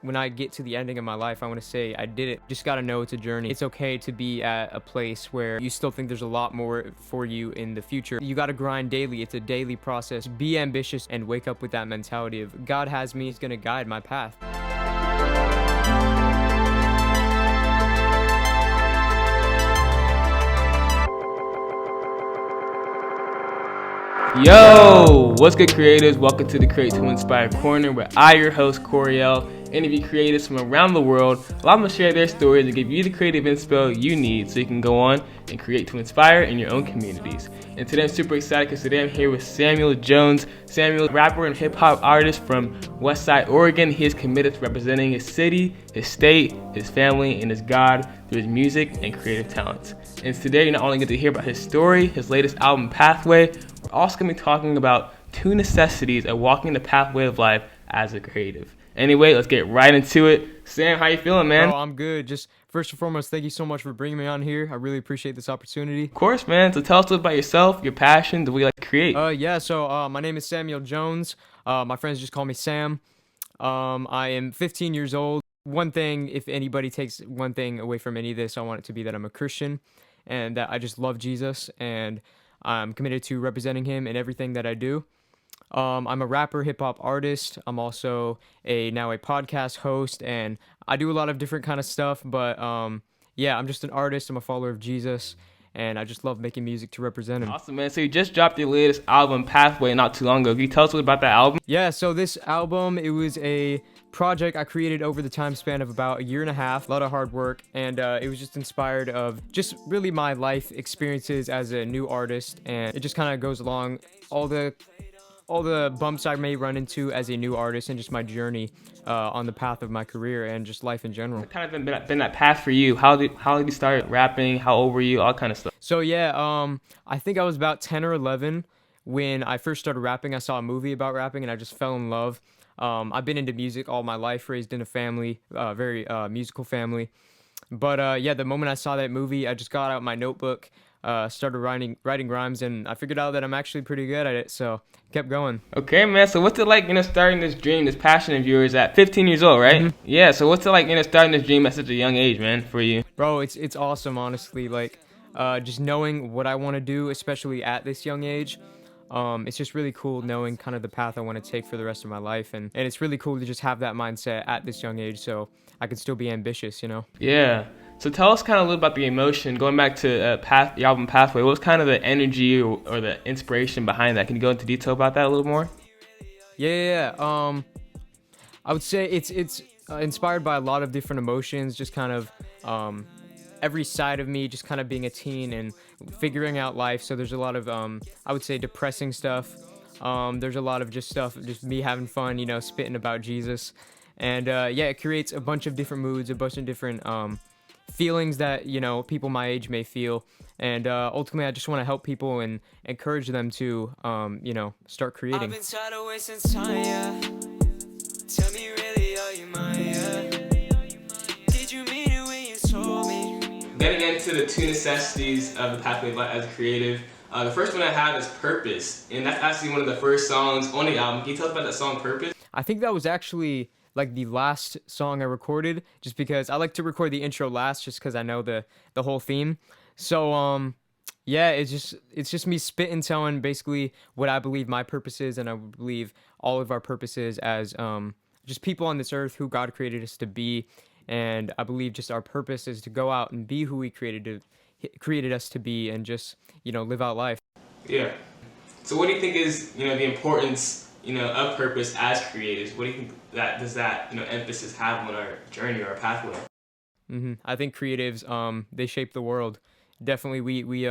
When I get to the ending of my life, I want to say I did it. Just got to know it's a journey. It's okay to be at a place where you still think there's a lot more for you in the future. You got to grind daily. It's a daily process. Be ambitious and wake up with that mentality of God has me. He's going to guide my path. Yo, what's good, creators? Welcome to the Create to Inspire Corner, where I, your host, Coriel, interview creators from around the world, allow them to share their stories and give you the creative inspo you need so you can go on and create to inspire in your own communities. And today I'm super excited because today I'm here with Samuel Jones. Samuel, rapper and hip-hop artist from Westside, Oregon. He is committed to representing his city, his state, his family, and his God through his music and creative talents. And today you're not only going to hear about his story, his latest album, Pathway, we're also going to be talking about 2 necessities of walking the pathway of life as a creative. Anyway, let's get right into it. Sam, how you feeling, man? Oh, I'm good. Just first and foremost, thank you so much for bringing me on here. I really appreciate this opportunity. Of course, man. So tell us a little about yourself, your passion, the way you like to create. So my name is Samuel Jones. My friends just call me Sam. I am 15 years old. One thing, if anybody takes one thing away from any of this, I want it to be that I'm a Christian and that I just love Jesus and I'm committed to representing him in everything that I do. I'm a rapper, hip-hop artist. I'm also now a podcast host, and I do a lot of different kind of stuff, but I'm just an artist. I'm a follower of Jesus, and I just love making music to represent him. Awesome, man. So you just dropped your latest album, Pathway, not too long ago. Can you tell us a little about that album? Yeah, so this album, it was a project I created over the time span of about a year and a half, a lot of hard work, and it was just inspired of just really my life experiences as a new artist, and it just kind of goes along all the bumps I may run into as a new artist and just my journey on the path of my career and just life in general. What kind of been that path for you? How did you start rapping? How old were you? All kind of stuff. So I think I was about 10 or 11 when I first started rapping. I saw a movie about rapping and I just fell in love. I've been into music all my life, raised in a family, very musical family. But the moment I saw that movie, I just got out my notebook, started writing rhymes, and I figured out that I'm actually pretty good at it, so kept going. Okay, man. So what's it like, starting this dream, this passion of yours at 15 years old, right? Mm-hmm. Yeah. So what's it like, starting this dream at such a young age, man, for you? Bro, it's awesome, honestly. Like, just knowing what I want to do, especially at this young age. It's just really cool knowing kind of the path I want to take for the rest of my life, and it's really cool to just have that mindset at this young age, so I can still be ambitious, Yeah. So tell us kind of a little about the emotion, going back to the album Pathway. What was kind of the energy or the inspiration behind that? Can you go into detail about that a little more? Yeah. I would say it's inspired by a lot of different emotions, just kind of every side of me, just kind of being a teen and figuring out life. So there's a lot of I would say depressing stuff. There's a lot of just me having fun, spitting about Jesus, and it creates a bunch of different moods, a bunch of different feelings that people my age may feel, and ultimately I just want to help people and encourage them to start creating. I've been tired of wasting time, yeah. Tell me really, are you mine, yeah? Did you mean it when you told me? Getting into the 2 necessities of the pathway of life as a creative. The first one I have is Purpose, and that's actually one of the first songs on the album. Can you tell us about that song, Purpose? I think that was actually like the last song I recorded, just because I like to record the intro last, just because I know the whole theme. So it's just me spitting, telling basically what I believe my purpose is, and I believe all of our purposes as just people on this earth who God created us to be. And I believe just our purpose is to go out and be who we created us to be, and just live out life. Yeah. So what do you think is the importance of purpose as creatives? What do you think does that emphasis have on our journey or our pathway? I think creatives they shape the world. Definitely, we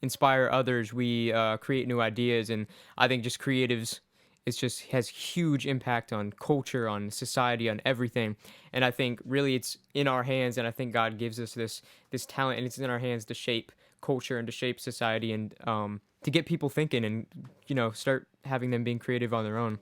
inspire others. We create new ideas, and I think just creatives, it just has huge impact on culture, on society, on everything. And I think really it's in our hands, and I think God gives us this talent, and it's in our hands to shape culture and to shape society, and to get people thinking, and start having them being creative on their own.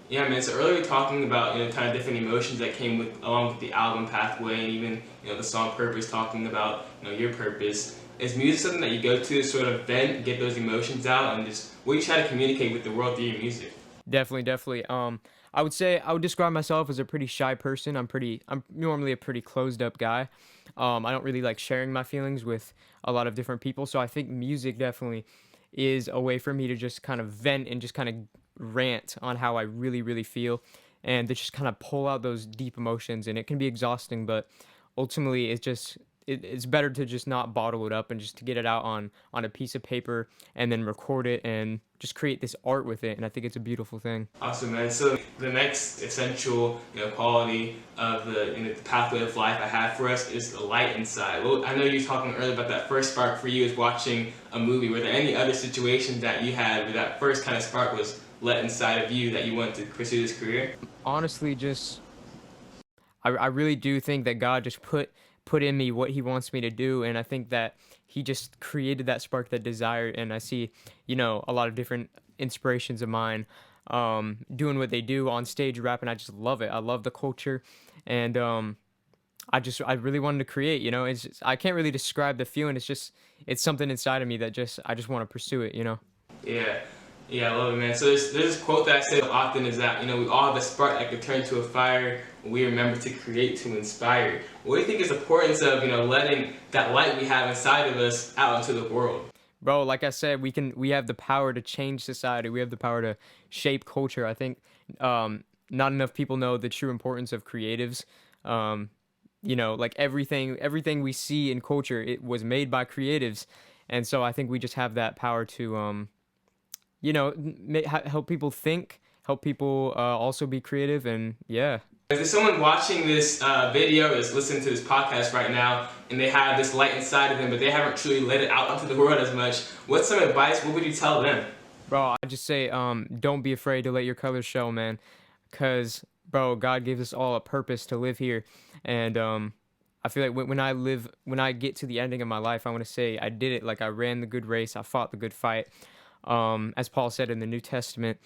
Yeah, man. So earlier we were talking about kind of different emotions that came along with the album Pathway, and even the song Purpose, talking about your purpose. Is music something that you go to sort of vent, get those emotions out, and just what you try to communicate with the world through your music? Definitely. I would say I would describe myself as a pretty shy person. I'm normally a pretty closed up guy. I don't really like sharing my feelings with a lot of different people. So I think music definitely is a way for me to just kind of vent and just kind of rant on how I really, really feel and to just kind of pull out those deep emotions. And it can be exhausting, but ultimately it's better to just not bottle it up and just to get it out on a piece of paper and then record it and just create this art with it. And I think it's a beautiful thing. Awesome, man. So the next essential, quality of the pathway of life I have for us is the light inside. Well, I know you were talking earlier about that first spark for you is watching a movie. Were there any other situations that you had where that first kind of spark was lit inside of you that you wanted to pursue this career? Honestly, just I really do think that God just put in me what he wants me to do, and I think that he just created that spark, that desire. And I see, a lot of different inspirations of mine doing what they do on stage rap, and I just love it. I love the culture, and I really wanted to create. I can't really describe the feeling. It's something inside of me that I just want to pursue it. Yeah. Yeah, I love it, man. So there's this quote that I say often is that, we all have a spark that could turn to a fire when we remember to create to inspire. What do you think is the importance of, letting that light we have inside of us out into the world? Bro, like I said, we have the power to change society. We have the power to shape culture. I think not enough people know the true importance of creatives. Like everything we see in culture, it was made by creatives. And so I think we just have that power to help people think, help people also be creative, and yeah. If there's someone watching this video, is listening to this podcast right now, and they have this light inside of them, but they haven't truly let it out onto the world as much, what's some advice? What would you tell them? Bro, I just say, don't be afraid to let your colors show, man. Cause, bro, God gives us all a purpose to live here, and I feel like when I get to the ending of my life, I want to say I did it. Like I ran the good race, I fought the good fight. As Paul said in the New Testament.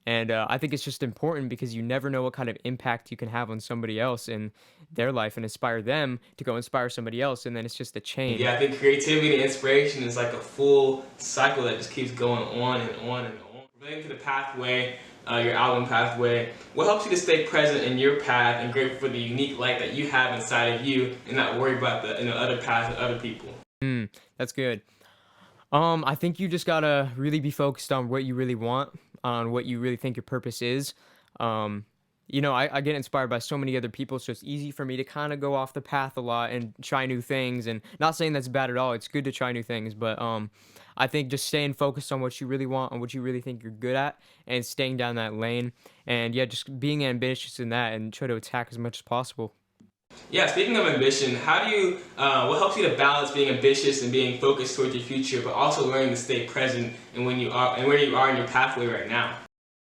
And I think it's just important because you never know what kind of impact you can have on somebody else in their life and inspire them to go inspire somebody else. And then it's just a chain. Yeah, I think creativity and inspiration is like a full cycle that just keeps going on and on and on. Relating to the pathway, your album pathway, what helps you to stay present in your path and grateful for the unique light that you have inside of you and not worry about the other paths of other people? That's good. I think you just gotta really be focused on what you really want, on what you really think your purpose is. I get inspired by so many other people, so it's easy for me to kind of go off the path a lot and try new things. And not saying that's bad at all. It's good to try new things, but I think just staying focused on what you really want and what you really think you're good at, and staying down that lane, and yeah, just being ambitious in that and try to attack as much as possible. Yeah, speaking of ambition, how do you, what helps you to balance being ambitious and being focused towards your future, but also learning to stay present and where you are in your pathway right now?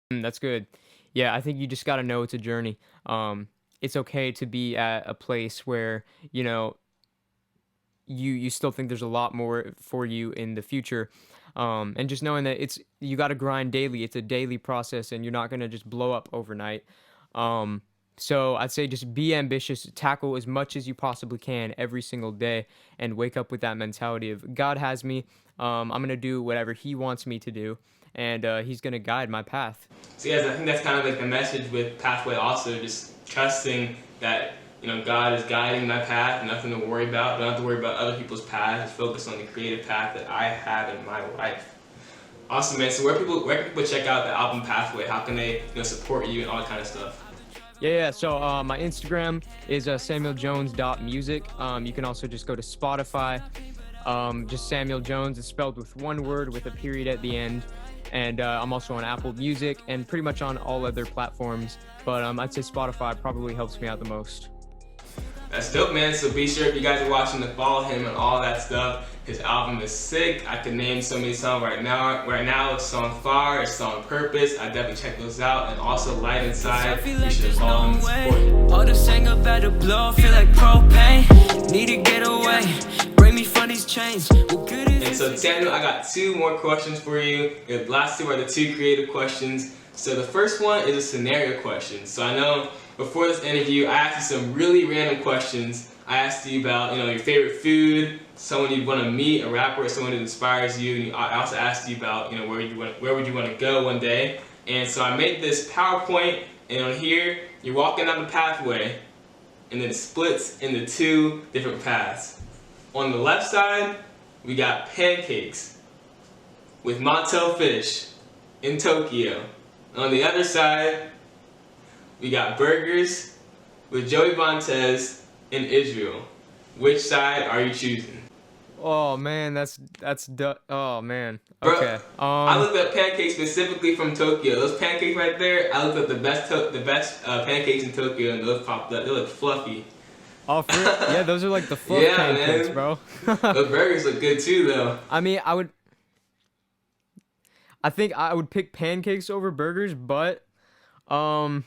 That's good. Yeah, I think you just gotta know it's a journey. It's okay to be at a place where, you still think there's a lot more for you in the future. And just knowing that you gotta grind daily. It's a daily process and you're not gonna just blow up overnight. So I'd say just be ambitious, tackle as much as you possibly can every single day, and wake up with that mentality of God has me. I'm going to do whatever he wants me to do, and he's going to guide my path. So yes, I think that's kind of like the message with Pathway also, just trusting that, God is guiding my path, nothing to worry about. Don't have to worry about other people's paths, just focus on the creative path that I have in my life. Awesome, man. So where can people check out the album Pathway? How can they support you and all that kind of stuff? Yeah. So my Instagram is samueljones.music. You can also just go to Spotify. Just Samuel Jones. It's spelled with one word with a period at the end. And I'm also on Apple Music and pretty much on all other platforms. But I'd say Spotify probably helps me out the most. That's dope, man. So be sure if you guys are watching to follow him and all that stuff. His album is sick. I could name so many songs right now. Right now, it's song Fire, it's song Purpose. I definitely check those out. And also Light Inside. You should follow him and support him. All this anger about to blow, feel like propane. Need to get away. Break me from these chains. And so Samuel, I got two more questions for you. The last two are the two creative questions. So the first one is a scenario question. So I know before this interview, I asked you some really random questions. I asked you about, your favorite food, someone you'd want to meet, a rapper, or someone that inspires you. And I also asked you about, where would you want to go one day. And so I made this PowerPoint And on here, you're walking down the pathway, and then it splits into 2 different paths. On the left side, we got pancakes with Montel fish in Tokyo. And on the other side, we got burgers with Joey Montez in Israel. Which side are you choosing? Oh man, oh man. Bro, Okay. I looked at pancakes specifically from Tokyo. Those pancakes right there, I looked at the best pancakes in Tokyo, and those popped up. They look fluffy. Oh, yeah, those are like the fluff Yeah, pancakes, man. bro. Those burgers look good too, though. I mean, I think I would pick pancakes over burgers, but I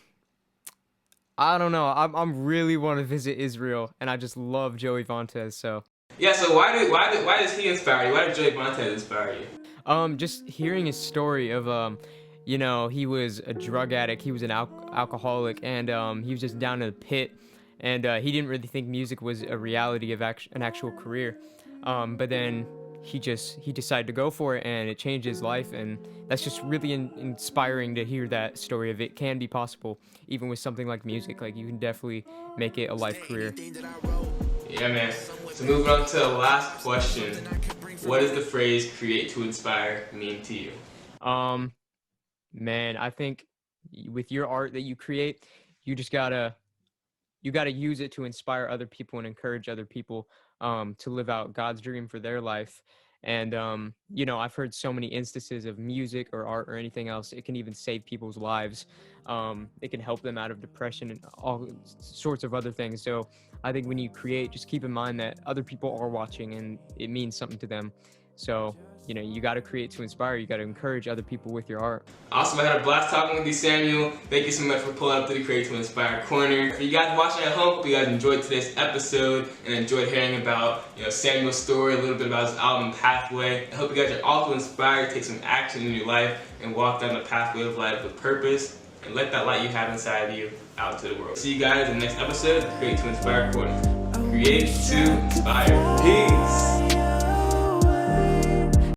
don't know. I'm really want to visit Israel, and I just love Joey Montez, so. Yeah. So why does he inspire you? Why did Joey Montez inspire you? Just hearing his story of you know, he was a drug addict, he was an alcoholic, and he was just down in the pit, and he didn't really think music was a reality of an actual career, but then he decided to go for it, and it changed his life, and that's just really inspiring to hear that story of it can be possible, even with something like music. Like, you can definitely make it a life career. Yeah, man. So moving on to the last question. What does the phrase "create to inspire" mean to you? Man, I think with your art that you create, you gotta use it to inspire other people and encourage other people to live out God's dream for their life. And you know, I've heard so many instances of music or art or anything else. It can even save people's lives. It can help them out of depression and all sorts of other things. So I think when you create, just keep in mind that other people are watching and it means something to them. So, you know, you got to create to inspire. You got to encourage other people with your art. Awesome. I had a blast talking with you, Samuel. Thank you so much for pulling up to the Create to Inspire corner. For you guys watching at home, hope you guys enjoyed today's episode and enjoyed hearing about, you know, Samuel's story, a little bit about his album Pathway. I hope you guys are also inspired to take some action in your life and walk down the pathway of life with purpose and let that light you have inside of you out to the world. See you guys in the next episode of the Create to Inspire corner. Create to Inspire. Peace.